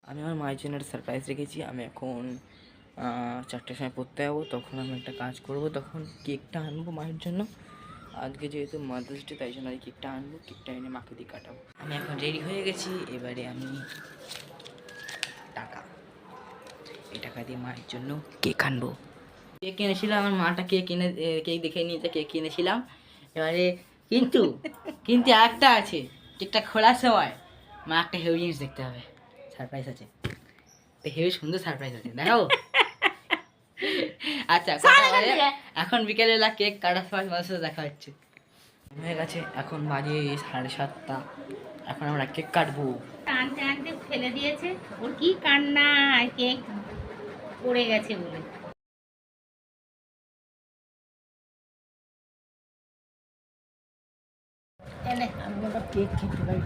আমি আমার মায়ের জন্য একটা সারপ্রাইজ রেখেছি। আমি এখন 4টের সময় পড়তে যাবো, তখন আমি একটা কাজ করব, তখন কেকটা আনবো মায়ের জন্য। আজকে যেহেতু মাদার্স ডে, তাই জন্য কেকটা আনবো, কেকটা এনে মাকে দিয়ে কাটাবো। আমি এখন রেডি হয়ে গেছি, এবারে আমি টাকা, এই টাকা দিয়ে মায়ের জন্য কেক আনবো। কেক কিনেছিলাম, আমার মাটা কেক দেখে নিয়েছে, কেক কিনেছিলাম। এবারে কিন্তু কিন্তু একটা আছে, কেকটা খোলার সময় মা একটা হেভি জিনিস দেখতে হবে, সারপ্রাইজ আছে, হেভি সুন্দর সারপ্রাইজ আছে, দেখাবো। আচ্ছা, এখন বিকেলবেলা কেক কাটার সময় তোমাদের সাথে দেখা হচ্ছে। হয়ে গেছে, এখন বাজে 7:30। এখন আমরা কেক কাটবো। টানতে টানতে ফেলে দিয়েছে, ওর কি কান্না, কেক পড়ে গেছে বলে। আমি কেক খেতে পারি।